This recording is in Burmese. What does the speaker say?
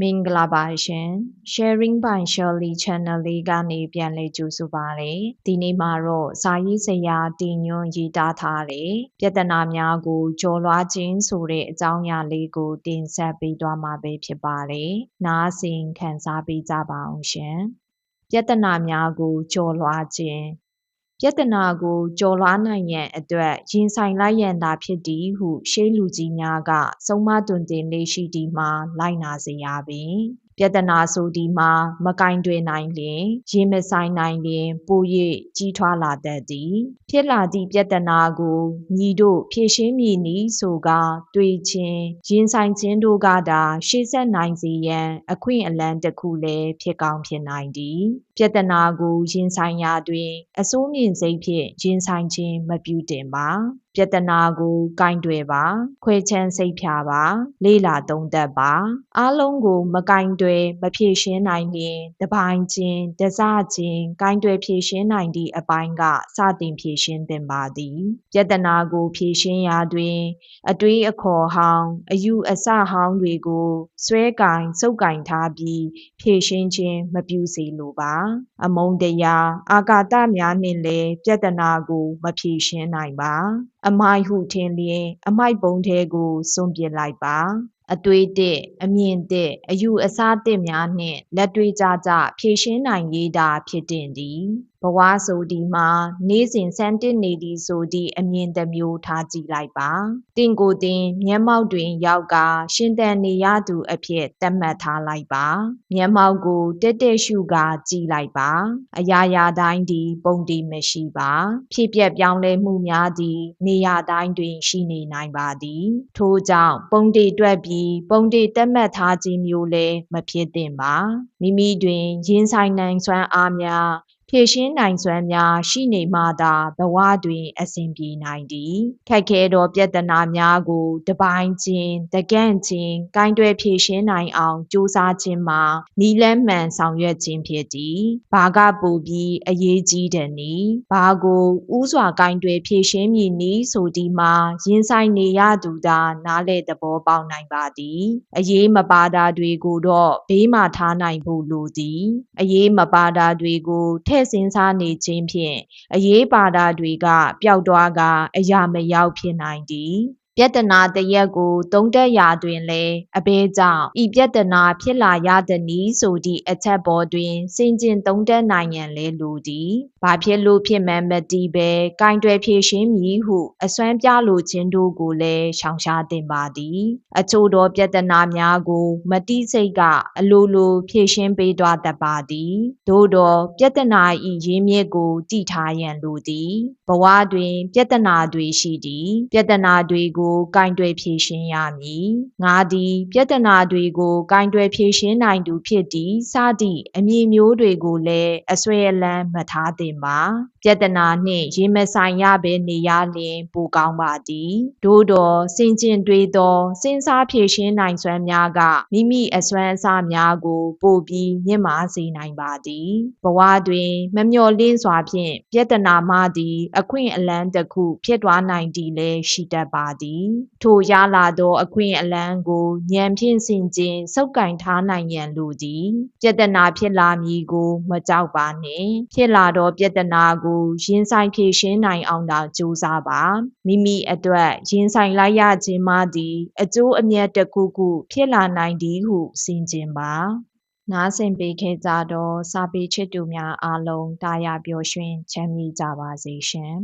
မင်္ဂလာပါရှင် Sharing by Shirley Channel လေးကနေပြန်လည်ကြိုဆိုပါရစေ။ဒီနေ့မှာတော့စာရေးဆရာတင်ညွန့်ရေးသားထားတဲ့ပြဿနာများကိုကျော်လွှားခြင်းဆိုတဲ့အကြောင်းအရာလေးကိုတင်ဆက်ပေးသွားမှာပဲဖြစ်ပါတယ်။နားဆင်ခံစားပေးကြပါအောင်ရှင်။ပြဿနာများကိုကျော်လွှားခြင်းပြဿနာကိုကျော်လွှားနိုင်ရန်အတွက်ရင်ဆိုင်လိုက်ရန်သာဖြစ်သည်ဟုရှေးလူကြီးများကဆုံးမတွင်တင်လေးရှိသည်မှာလိုက်နာစေရပေပြဿနာဆိုသည်မှာမကင်တွင်နိုင်လျင်ရင်မဆိုင်နိုင်လျင်ပို၍ကြီးထွားလာတတ်သည်ဖြစ်လာသည့်ပြဿနာကိုညီတို့ဖြေရှင်းမည်နည်းဆိုကာတွေ့ခြင်းရင်ဆိုင်ခြင်းတို့ကသာရှေ့ဆက်နိုင်စေရန်အခွင့်အလမ်းတစ်ခုလည်းဖြစ်ကောင်းဖြစ်နိုင်သည်ပြဿနာကိုရင်ဆိုင်ရာတွင်အစိုးမြင့်စိတ်ဖြင့်ရင်ဆိုင်ခြင်းမပြုတင်ပါပြဿနာကိုကင်တွယ်ပါခွဲချမ်းစိတ်ဖြာပါလေ့လာသုံးသပ်ပါအားလုံးကိုမကင်တွယ်မဖြေရှင်းနိုင်လျင်တပိုင်းချင်းတစချင်းကင်တွယ်ဖြေရှင်းနိုင်သည့်အပိုင်းကစတင်ဖြေရှင်းသင့်ပါသည်ပြဿနာကိုဖြေရှင်းရာတွင်အတွေးအခေါ်ဟောင်းအယူအဆဟောင်းတွေကိုဆွဲကင်စုပ်ကင်ထားပြီးဖြေရှင်းခြင်းမပြုစေလိုပါအမုန်းတရားအာဃာတများနှင့်လည်းပြဿနာကိုမဖြေရှင်းနိုင်ပါအမိုက်ဟုထင်လျင်အမိုက်ပုံထဲကိုစွန့်ပစ်လိုက်ပါအတွေးတစ်အမြင်တစ်အယူအဆတစ်များနှင့်လက်တွေ့ကျကျဖြေရှင်းနိုင်ရေးသာဖြစ်တင်သည်ဘဝဆိုဒီမှာနေ့စဉ်ဆန်းတစ်နေသည်ဆိုသည့်အမြင်တစ်မျိုးထားကြည့်လိုက်ပါတင့်ကိုယ်တင်မျက်မှောက်တွင်ရောက်ကရှင်သန်နေရသူအဖြစ်သတ်မှတ်ထားလိုက်ပါမျက်မှောက်ကိုတက်တက်ရှုကာကြည့်လိုက်ပါအရာရာတိုင်းသည်ပုံတည်မရှိပါဖြစ်ပျက်ပြောင်းလဲမှုများသည်နေရာတိုင်းတွင်ရှိနေနိုင်ပါသည်ထို့ကြောင့်ပုံတည်တွက်ပြီးပုံတည်သတ်မှတ်ထားခြင်းမျိုးလည်းမဖြစ်သင့်ပါမိမိတွင်ရင်ဆိုင်နိုင်စွမ်းအားများဖြည့်ရှင်းနိုင်စွမ်းများရှိနေမှသာဘဝတွင်အစဉ်ပြေနိုင်သည်ခက်ခဲသောပြဿနာများကိုတပိုင်းချင်းတကန့်ချင်းကင်တွယ်ဖြည့်ရှင်းနိုင်အောင်ကြိုးစားခြင်းမှာနီလန်းမှန်ဆောင်ရွက်ခြင်းဖြစ်သည်ဘာကပိုပြီးအရေးကြီးတယ်နီဘာကိုဥစွာကင်တွယ်ဖြည့်ရှင်းမည်နီဆိုသည်မှာရင်ဆိုင်နေရသူသာနားလေသဘောပေါက်နိုင်ပါသည်အရေးမပါတာတွေကိုတော့ဘေးမှထားနိုင်ဖို့လိုသည်အရေးမပါတာတွေကိုထည့်စဉ်းစားနေခြင်းဖြင့်အရေးပါတာတွေကပျောက်သွားကအရာမရောက်ဖြစ်နိုင်သည်ပြဿနာတရက်ကိုသုံးတက်ရာတွင်လည်းအဘဲကြောင့်ဤပြဿနာဖြစ်လာရသည်နည်းဆိုသည့်အချက်ပေါ်တွင်စင်ကျင်သုံးတက်နိုင်ရန်လည်းလိုသည်ဘာဖြစ်လို့ဖြစ်မှန်းမသိပဲကင်တွယ်ဖြေရှင်းမည်ဟုအစွမ်းပြလိုခြင်းတို့ကိုလည်းရှောင်ရှားသင့်ပါသည်အချို့သောပြဿနာများကိုမတိစိတ်ကအလိုလိုဖြေရှင်းပေးသွားတတ်ပါသည်သို့တော့ပြဿနာ၏ရင်းမြစ်ကိုတည်ထားရန်လိုသည်ဘဝတွင်ပြဿနာတွေရှိသည်ပြဿနာတွေကိုကင်တွယ်ဖြေရှင်းရမည်ငါသည်ပြဿနာတွေကိုကင်တွယ်ဖြေရှင်းနိုင်သူဖြစ်သည်စသည့်အမည်မျိုးတွေကိုလည်းအဆွဲအလန်းမထားသင့်ပါပြဿနာနှင့်ရင်မဆိုင်ရဘဲနေရလျင်ပိုကောင်းပါသည်သို့တော့စင်ကျင်တွေးသောစဉ်းစားဖြေရှင်းနိုင်စွမ်းများကမိမိအစွမ်းအစများကိုပိုပြီးမြင့်မားစေနိုင်ပါသည်ဘဝတွင်မမျှော်လင့်စွာဖြင့်ပြဿနာမှသည်အခွင့်အလမ်းတစ်ခုဖြစ်သွားနိုင်သည်လည်းရှိတတ်ပါသည်ထိုရလာသောအခွင့်အလမ်းကိုဉာဏ်ဖြင့်ဆင်ခြင်စုပ်ကိုင်ထားနိုင်ရန်လိုသည်ပြဿနာဖြစ်လာမည်ကိုမကြောက်ပါနှင့်ဖြစ်လာသောပြဿနာကိုရင်ဆိုင်ဖြေရှင်းနိုင်အောင်သာကြိုးစားပါမိမိအတွက်ရင်ဆိုင်လိုက်ရခြင်းမှသည်အကျိုးအမြတ်တစ်ခုခုဖြစ်လာနိုင်သည်ဟုဆင်ခြင်ပါနားဆင်ပေးခဲ့ကြသောစာပေချစ်သူများအားလုံးတာယာပျော်ရွှင်ချမ်းမြေ့ကြပါစေရှင်